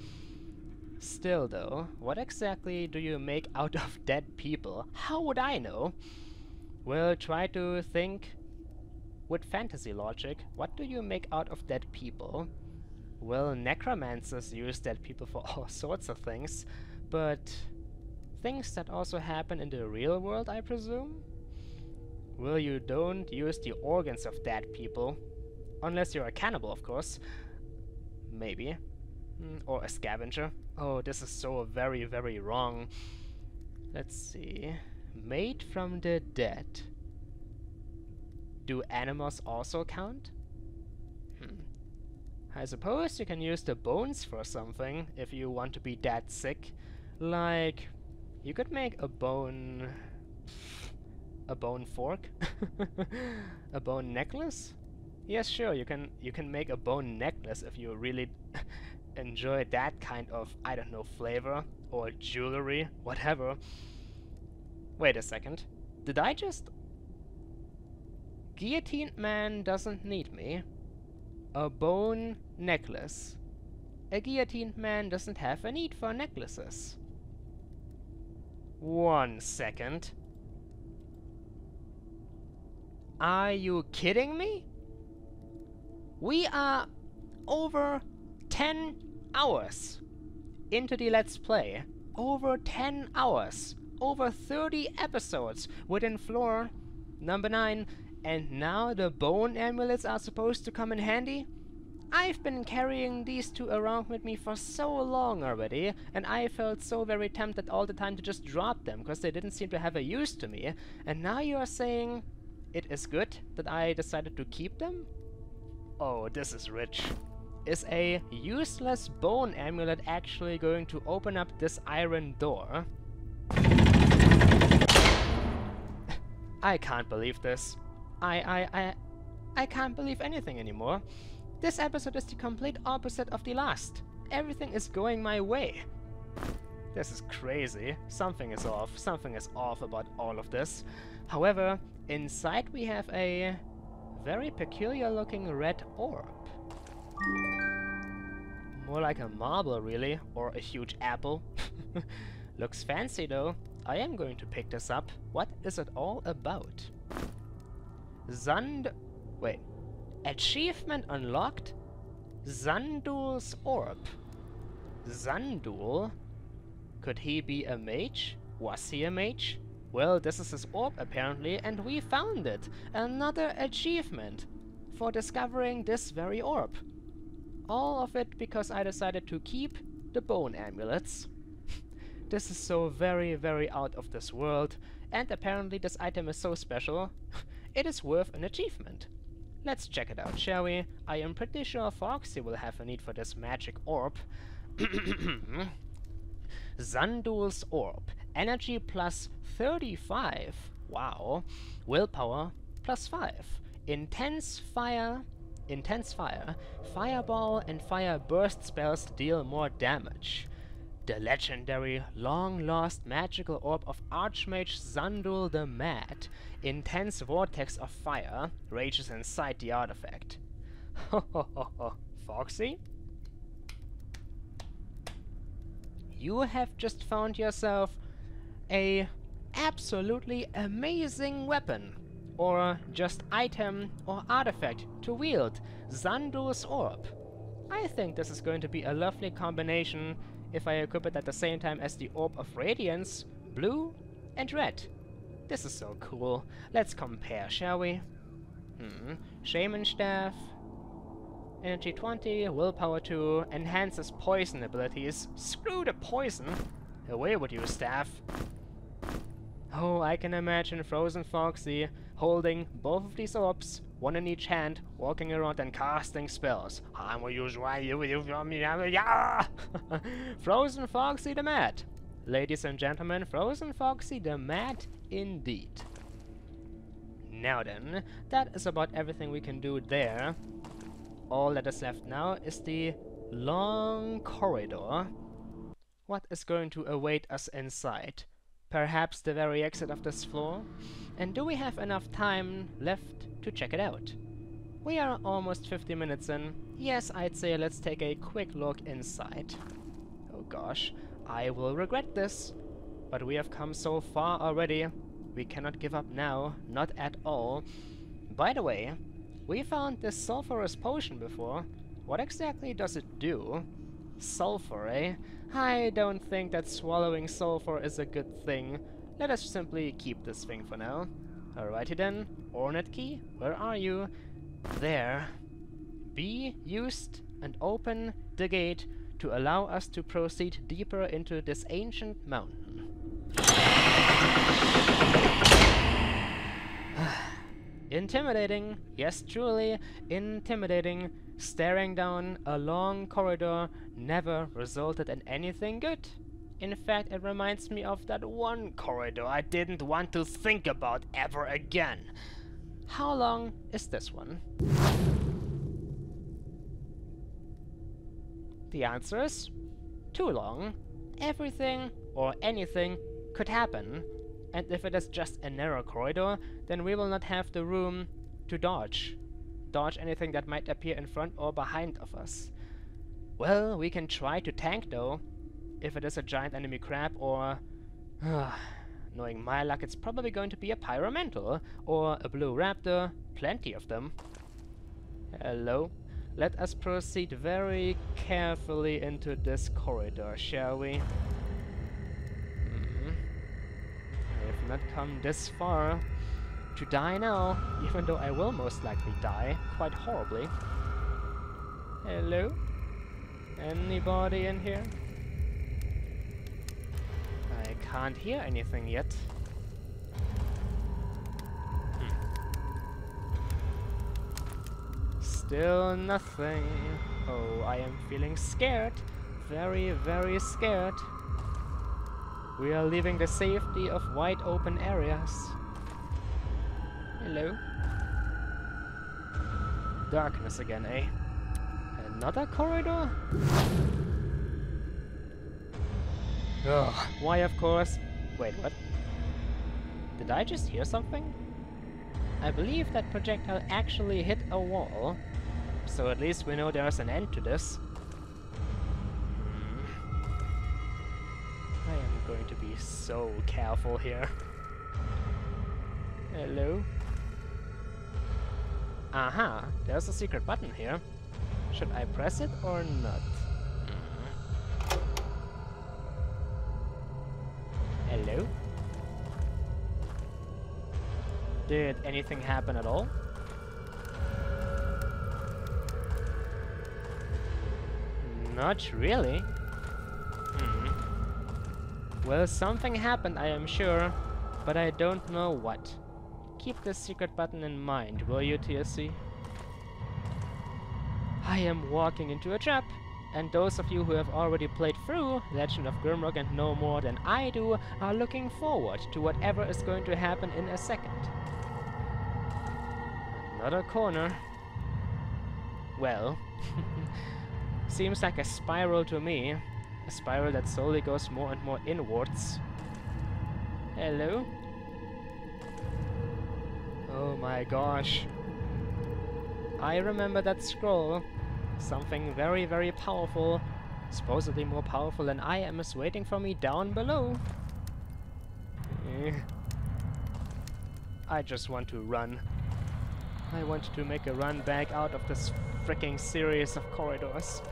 Still though, what exactly do you make out of dead people? How would I know? Well, try to think with fantasy logic. What do you make out of dead people? Well, necromancers use dead people for all sorts of things, but things that also happen in the real world, I presume? Well, you don't use the organs of dead people. Unless you're a cannibal, of course. Maybe. Or a scavenger. Oh, this is so very, very wrong. Let's see. Made from the dead. Do animals also count? I suppose you can use the bones for something if you want to be that sick. Like, you could make a bone fork? A bone necklace? Yes, sure, you can make a bone necklace if you really enjoy that kind of, I don't know, flavor or jewelry, whatever. Wait a second. Did I just... Guillotined man doesn't need me. A bone necklace. A guillotined man doesn't have a need for necklaces. 1 second. Are you kidding me? We are over 10 hours into the Let's Play. Over 10 hours. Over 30 episodes within floor number 9. And now the bone amulets are supposed to come in handy? I've been carrying these two around with me for so long already, and I felt so very tempted all the time to just drop them, because they didn't seem to have a use to me. And now you are saying it is good that I decided to keep them? Oh, this is rich. Is a useless bone amulet actually going to open up this iron door? I can't believe this. I can't believe anything anymore. This episode is the complete opposite of the last. Everything is going my way. This is crazy. Something is off. Something is off about all of this. However, inside we have a very peculiar looking red orb. More like a marble, really, or a huge apple. Looks fancy though. I am going to pick this up. What is it all about? Wait. Achievement unlocked? Zandul's orb. Zandul? Could he be a mage? Was he a mage? Well, this is his orb apparently, and we found it! Another achievement for discovering this very orb. All of it because I decided to keep the bone amulets. This is so very, very out of this world, and apparently this item is so special, it is worth an achievement. Let's check it out, shall we? I am pretty sure Foxy will have a need for this magic orb. Zandul's orb. Energy plus 35. Wow. Willpower plus 5. Intense fire. Fireball and fire burst spells deal more damage. The legendary, long-lost magical orb of Archmage Zandul the Mad. Intense vortex of fire rages inside the artifact. Foxy? You have just found yourself a absolutely amazing weapon, or just item or artifact to wield, Zandul's orb. I think this is going to be a lovely combination if I equip it at the same time as the Orb of Radiance, blue and red. This is so cool. Let's compare, shall we? Shaman Staff. Energy 20, Willpower 2, enhances poison abilities. Screw the poison! Away with you, Staff! Oh, I can imagine Frozen Foxy holding both of these orbs, one in each hand, walking around and casting spells. I will use Frozen Foxy the Mad. Ladies and gentlemen, Frozen Foxy the Mad indeed. Now then, that is about everything we can do there. All that is left now is the long corridor. What is going to await us inside? Perhaps the very exit of this floor? And do we have enough time left to check it out? We are almost 50 minutes in. Yes, I'd say let's take a quick look inside. Oh gosh, I will regret this. But we have come so far already. We cannot give up now, not at all. By the way, we found this sulfurous potion before. What exactly does it do? Sulfur, eh? I don't think that swallowing sulfur is a good thing. Let us simply keep this thing for now. Alrighty then, Ornate Key, where are you? There. B used and open the gate to allow us to proceed deeper into this ancient mountain. Intimidating, yes, truly intimidating. Staring down a long corridor never resulted in anything good. In fact, it reminds me of that one corridor I didn't want to think about ever again. How long is this one? The answer is too long. Everything or anything could happen, and if it is just a narrow corridor, then we will not have the room to dodge anything that might appear in front or behind of us. Well, we can try to tank though, if it is a giant enemy crab or... knowing my luck, it's probably going to be a pyromantle or a blue raptor, plenty of them. Hello. Let us proceed very carefully into this corridor, shall we? I have not come this far to die now, even though I will most likely die quite horribly. Hello? Anybody in here? I can't hear anything yet. Still nothing. Oh, I am feeling scared. Very, very scared. We are leaving the safety of wide open areas. Hello? Darkness again, eh? Another corridor? Ugh, why of course? Wait, what? Did I just hear something? I believe that projectile actually hit a wall, so at least we know there's an end to this. I am going to be so careful here. Hello? Aha, there's a secret button here. Should I press it or not? Hello? Did anything happen at all? Not really. Well, something happened, I am sure, but I don't know what. Keep this secret button in mind, will you, TSC? I am walking into a trap, and those of you who have already played through Legend of Grimrock and know more than I do are looking forward to whatever is going to happen in a second. Another corner. Well, seems like a spiral to me. A spiral that slowly goes more and more inwards. Hello? Oh my gosh. I remember that scroll. Something very, very powerful. Supposedly more powerful than I am is waiting for me down below. I just want to run. I want to make a run back out of this freaking series of corridors.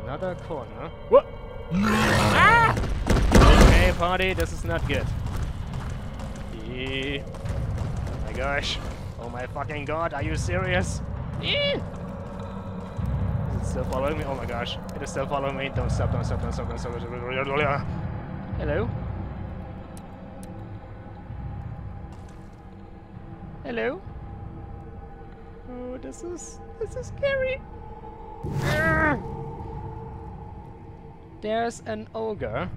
Another corner. What? Ah! Okay, party, this is not good. Oh my gosh. Oh my fucking god, are you serious? Is it still following me? Oh my gosh. It is still following me. Don't stop, don't stop, don't stop, don't stop. Hello? Hello? Oh, this is scary. There's an ogre.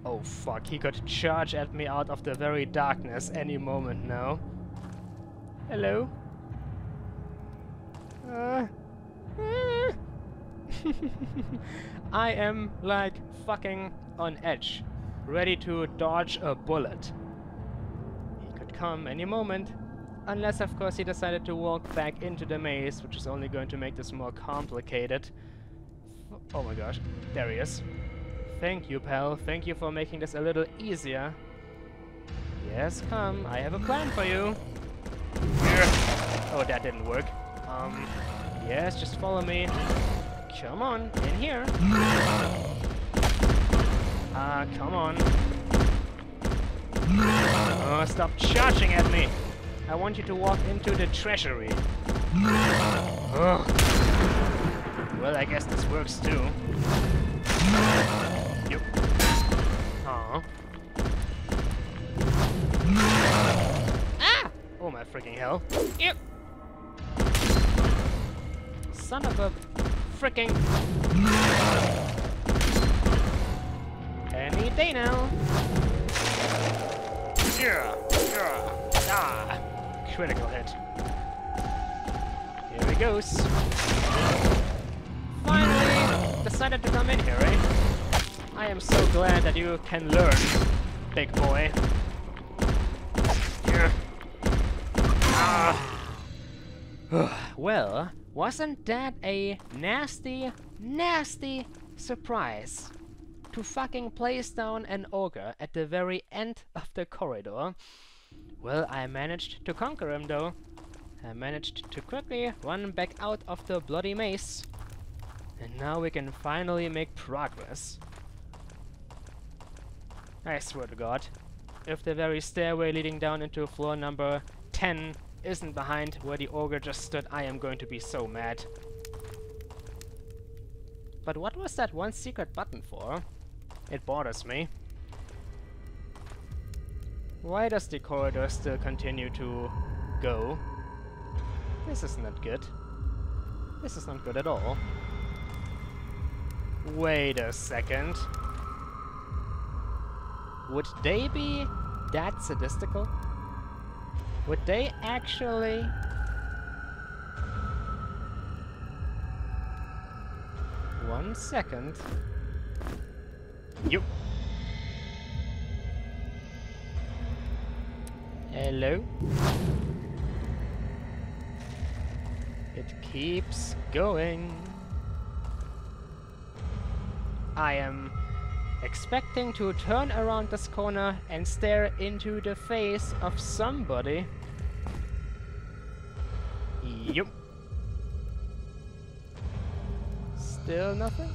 Oh fuck, he could charge at me out of the very darkness any moment now. Hello? I am like fucking on edge, ready to dodge a bullet. He could come any moment, unless of course he decided to walk back into the maze, which is only going to make this more complicated. Oh my gosh, there he is. Thank you, pal. Thank you for making this a little easier. Yes, come. I have a plan for you. Oh, that didn't work. Yes, just follow me. Come on, in here. Come on. Oh, stop charging at me. I want you to walk into the treasury. Well, I guess this works too. Yep. Aww. Ah! Oh my freaking hell. Yep. Son of a freaking... Any day now. Yeah. Ah! Critical hit. Here he goes. Finally decided to come in here, eh? I am so glad that you can learn, big boy. Yeah. Ah. Well, wasn't that a nasty, nasty surprise? To fucking place down an ogre at the very end of the corridor. Well, I managed to conquer him though. I managed to quickly run back out of the bloody maze. And now we can finally make progress. I swear to God, if the very stairway leading down into floor number 10 isn't behind where the ogre just stood, I am going to be so mad. But what was that one secret button for? It bothers me. Why does the corridor still continue to go? This is not good. This is not good at all. Wait a second. Would they be that sadistical? Would they actually... One second. Yup. Hello? It keeps going. I am expecting to turn around this corner and stare into the face of somebody. Yup. Still nothing?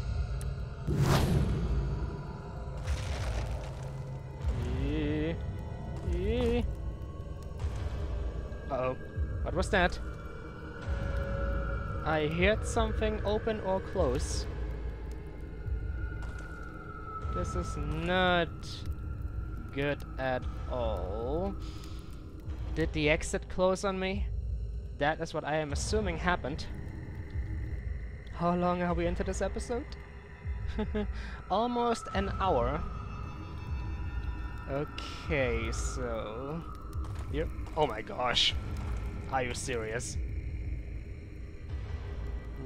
Uh-oh. What was that? I heard something open or close. This is not good at all. Did the exit close on me? That is what I am assuming happened. How long are we into this episode? Almost an hour. Okay, so... Yep. Oh my gosh. Are you serious?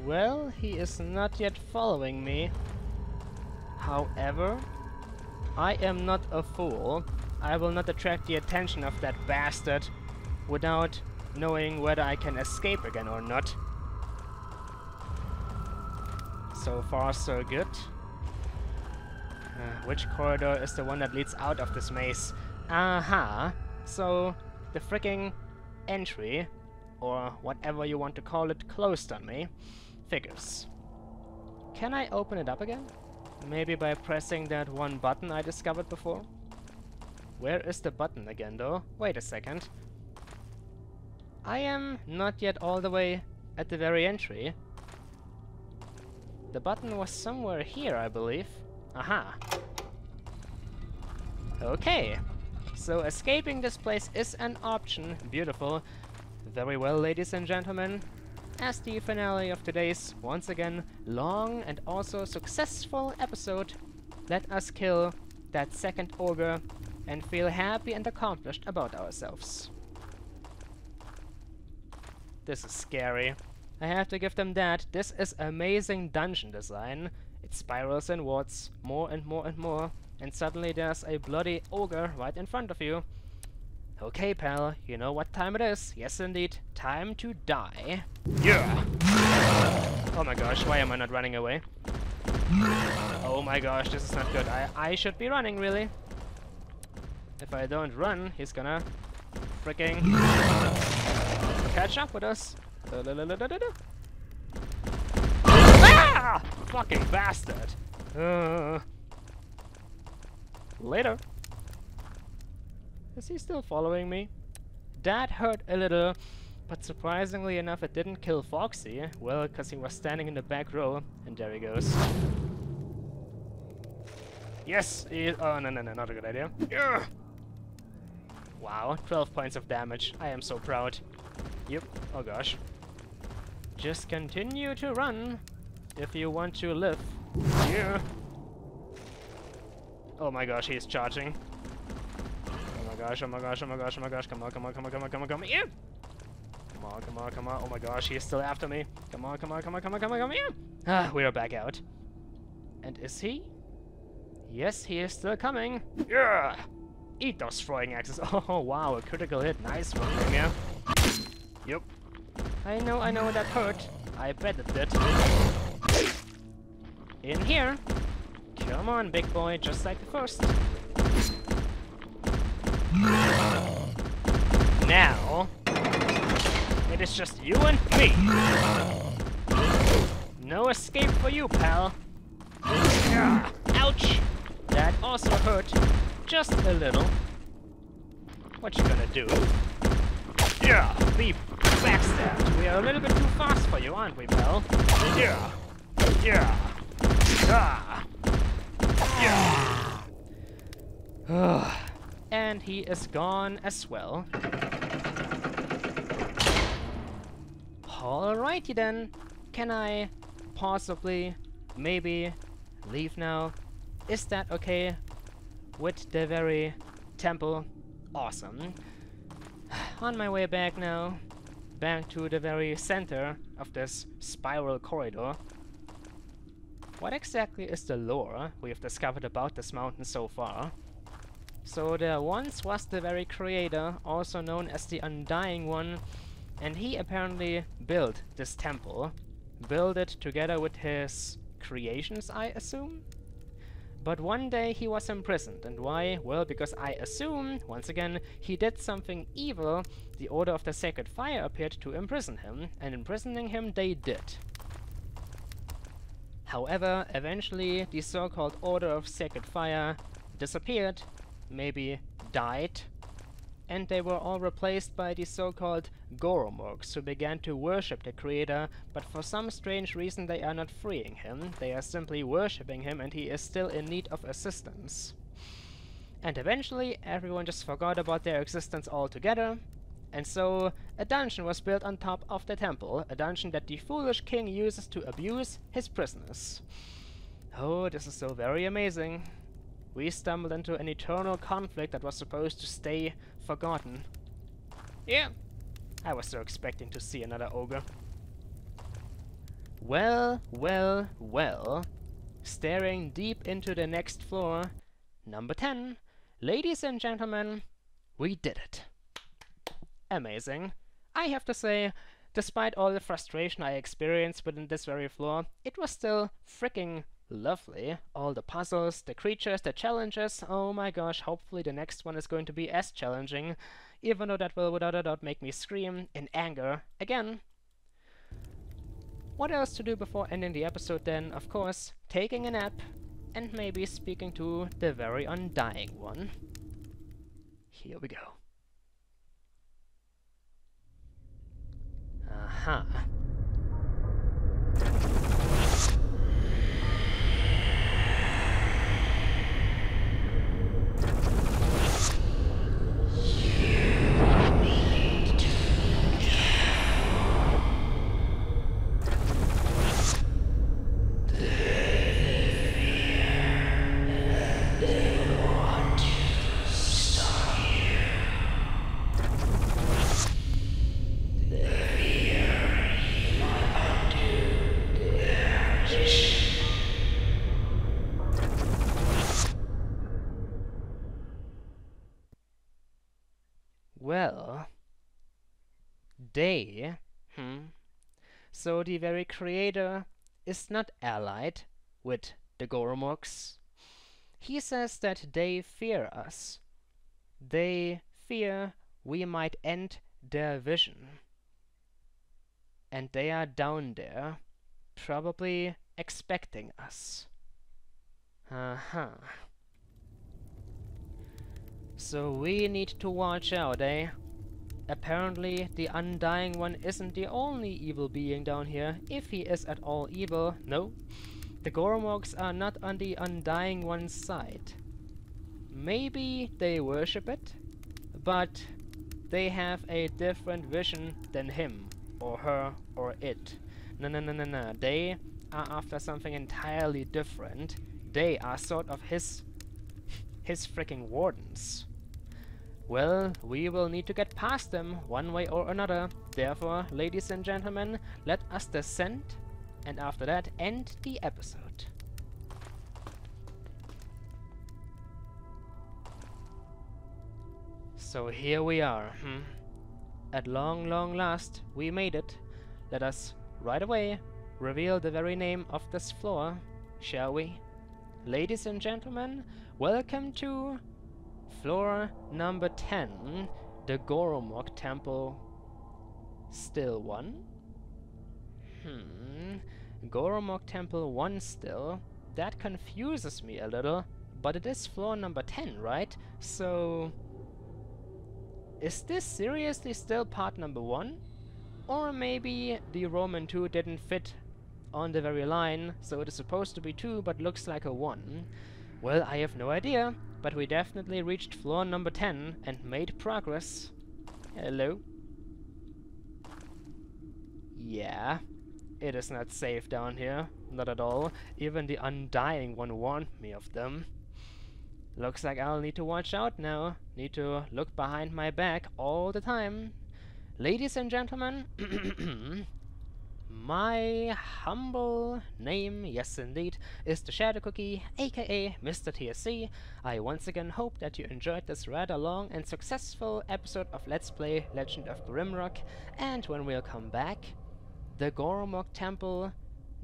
Well, he is not yet following me. However, I am not a fool. I will not attract the attention of that bastard without knowing whether I can escape again or not. So far, so good. Which corridor is the one that leads out of this maze? Aha! So, the freaking entry, or whatever you want to call it, closed on me. Figures. Can I open it up again? Maybe by pressing that one button I discovered before? Where is the button again, though? Wait a second. I am not yet all the way at the very entry. The button was somewhere here, I believe. Aha! Okay. So escaping this place is an option. Beautiful. Very well, ladies and gentlemen. As the finale of today's, once again, long and also successful episode, let us kill that second ogre and feel happy and accomplished about ourselves. This is scary. I have to give them that. This is amazing dungeon design. It spirals inwards, more and more and more, and suddenly there's a bloody ogre right in front of you. Okay, pal, you know what time it is. Yes, indeed. Time to die. Yeah! Oh my gosh, why am I not running away? Oh my gosh, this is not good. I should be running, really. If I don't run, he's gonna freaking catch up with us. Ah! Fucking bastard! Later. Is he still following me? That hurt a little. But surprisingly enough, it didn't kill Foxy. Well, because he was standing in the back row, and there he goes. Yes! Oh, no, not a good idea. Ugh. Wow, 12 points of damage. I am so proud. Yep. Oh gosh. Just continue to run if you want to live. Yeah. Oh my gosh, he's charging. Oh my gosh, oh my gosh, oh my gosh, oh my gosh. Come on, come on, come on, come on, come on, come on. Yeah. Come on, come on, come on. Oh my gosh, he's still after me. Come on, come on, come on, come on, come on, come on. Yeah. Ah, we are back out. And is he? Yes, he is still coming. Yeah. Eat those throwing axes. Oh wow, a critical hit. Nice one, yeah. Yep. I know that hurt. I bet it did. In here. Come on, big boy, just like the first. Now, it is just you and me. No escape for you, pal. Ouch! That also hurt. Just a little. What you gonna do? Yeah, be backstabbed. We are a little bit too fast for you, aren't we, pal? Yeah. Yeah. Ah. Yeah. And he is gone as well. Alrighty then. Can I possibly, maybe, leave now? Is that okay with the very temple? Awesome. On my way back now, back to the very center of this spiral corridor. What exactly is the lore we have discovered about this mountain so far? So there once was the very creator, also known as the Undying One, and he apparently built this temple. Built it together with his creations, I assume? But one day he was imprisoned, and why? Well, because I assume, once again, he did something evil. The Order of the Sacred Fire appeared to imprison him, and imprisoning him they did. However, eventually the so-called Order of Sacred Fire disappeared, maybe died, and they were all replaced by the so-called Goromorgs, who began to worship the creator, but for some strange reason they are not freeing him. They are simply worshipping him, and he is still in need of assistance. And eventually everyone just forgot about their existence altogether, and so a dungeon was built on top of the temple, a dungeon that the foolish king uses to abuse his prisoners. Oh, this is so very amazing. We stumbled into an eternal conflict that was supposed to stay forgotten. Yeah, I was so expecting to see another ogre. Well, well, well. Staring deep into the next floor, number 10. Ladies and gentlemen, we did it. Amazing. I have to say, despite all the frustration I experienced within this very floor, it was still freaking lovely. All the puzzles, the creatures, the challenges. Oh my gosh, hopefully the next one is going to be as challenging, even though that will without a doubt make me scream in anger again. What else to do before ending the episode then? Of course, taking a nap and maybe speaking to the very Undying One. Here we go. Aha. Well, they, so the very creator is not allied with the Goromorgs. He says that they fear us. They fear we might end their vision. And they are down there, probably expecting us. So we need to watch out, eh? Apparently, the Undying One isn't the only evil being down here, if he is at all evil. No, the Goromorgs are not on the Undying One's side. Maybe they worship it, but they have a different vision than him, or her, or it. No. They are after something entirely different. They are sort of his freaking wardens. Well, we will need to get past them one way or another. Therefore, ladies and gentlemen, let us descend, and after that, end the episode. So here we are. At long last, we made it. Let us, right away, reveal the very name of this floor, shall we? Ladies and gentlemen, welcome to floor number 10, the Goromorg Temple still 1? Goromorg Temple 1 still? That confuses me a little, but it is floor number 10, right? So, is this seriously still part number 1? Or maybe the Roman 2 didn't fit on the very line, so it is supposed to be 2 but looks like a 1. Well, I have no idea, but we definitely reached floor number 10 and made progress. Hello? Yeah, it is not safe down here, not at all. Even the Undying One warned me of them. Looks like I'll need to watch out now. Need to look behind my back all the time. Ladies and gentlemen, my humble name, yes indeed, is TheShadowCookie, aka Mr. TSC. I once again hope that you enjoyed this rather long and successful episode of Let's Play Legend of Grimrock, and when we'll come back, the Goromorg Temple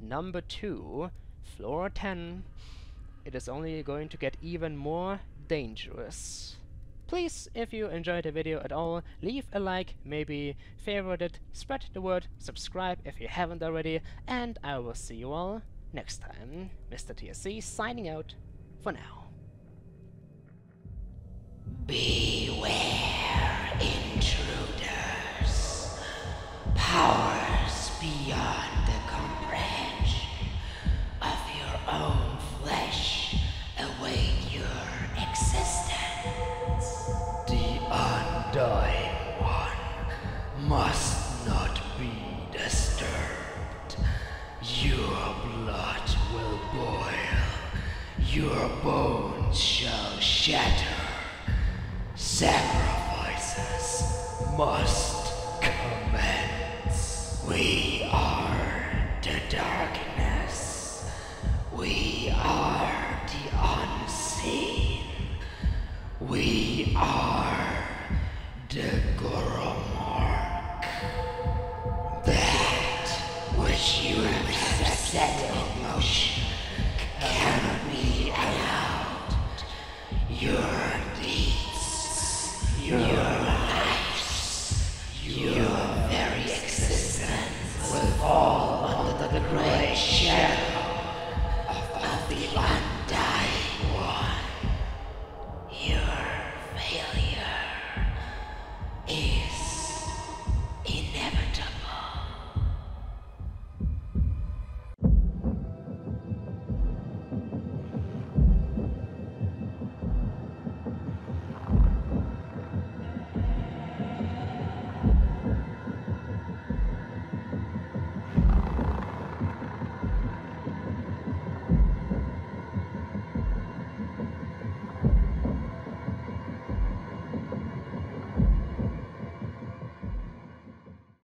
number 2, floor 10. It is only going to get even more dangerous. Please, if you enjoyed the video at all, leave a like, maybe favorite it, spread the word, subscribe if you haven't already, and I will see you all next time. Mr. TSC signing out for now. Beware, intruders. Powers beyond the comprehension of your own flesh await your existence. The Undying One must not be disturbed. Your blood will boil. Your bones shall shatter. Sacrifices must commence. We are the darkness. We are the unseen. We are the Goromorg.